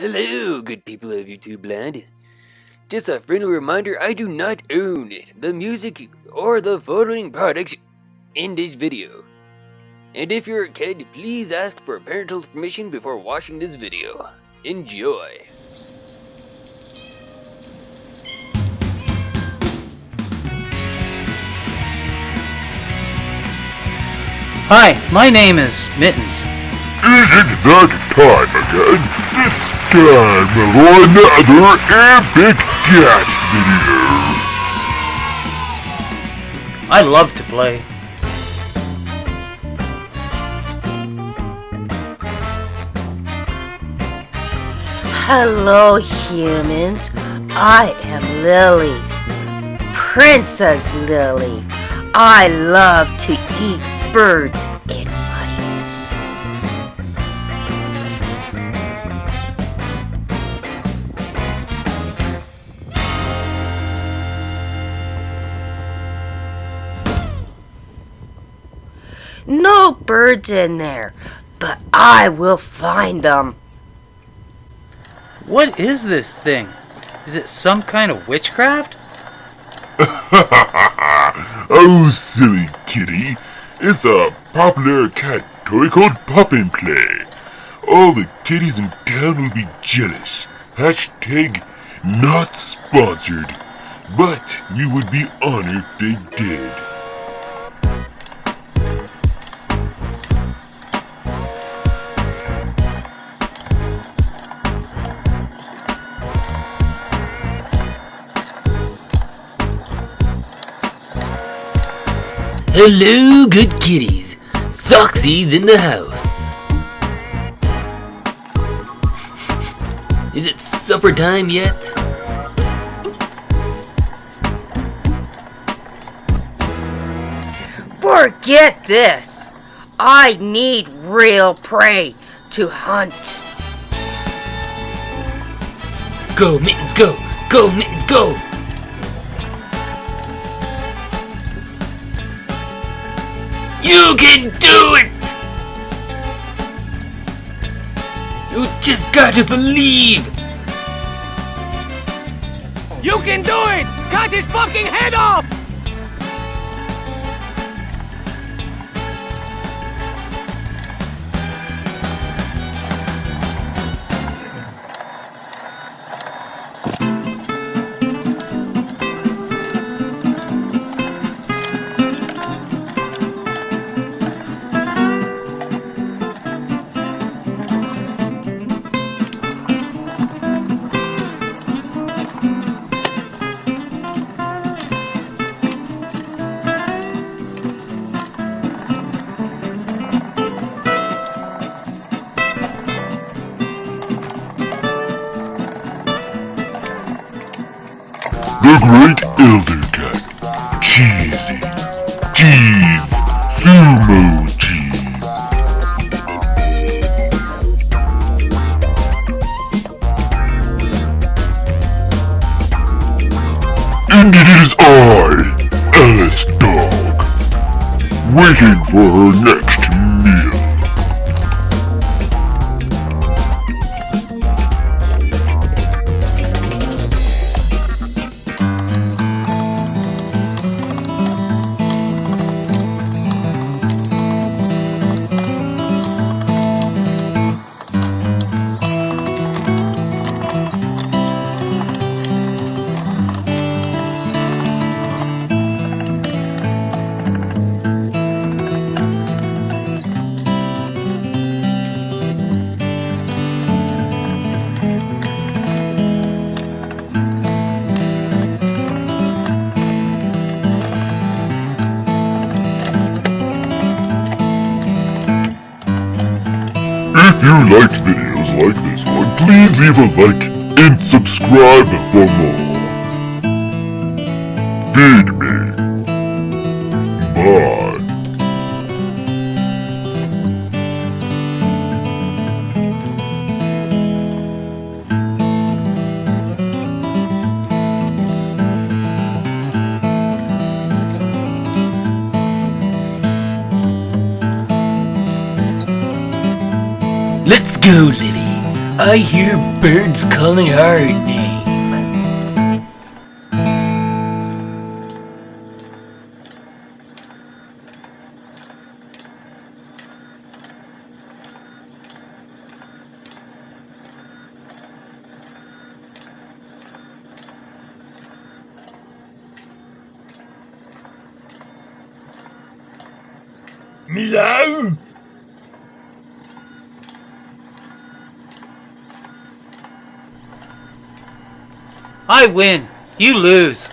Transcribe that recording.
Hello, good people of YouTube land. Just a friendly reminder, I do not own the music or the following products in this video. And if you're a kid, please ask for parental permission before watching this video. Enjoy. Hi, my name is Mittens. Isn't that time again? It's time for another epic catch video. I love to play. Hello, humans. I am Lily, Princess Lily. I love to eat birds and mice. No birds in there, but I will find them. What is this thing? Is it some kind of witchcraft? Oh, silly kitty. It's a popular cat toy called Pop and Play. All the kitties in town will be jealous. Hashtag not sponsored. But we would be honored if they did. Hello, good kitties. Soxy's in the house. Is it supper time yet? Forget this. I need real prey to hunt. Go, Mittens, go! Go, Mittens, go! You can do it! You just gotta believe! You can do it! Cut his fucking head off! The Great Elder Cat. Cheesy. Cheese. Sumo cheese. And it is I, Alice Dog, waiting for her next meal. If you liked videos like this one, please leave a like and subscribe for more. Feed me. Bye. Let's go, Lily. I hear birds calling our name. Meow! I win. You lose.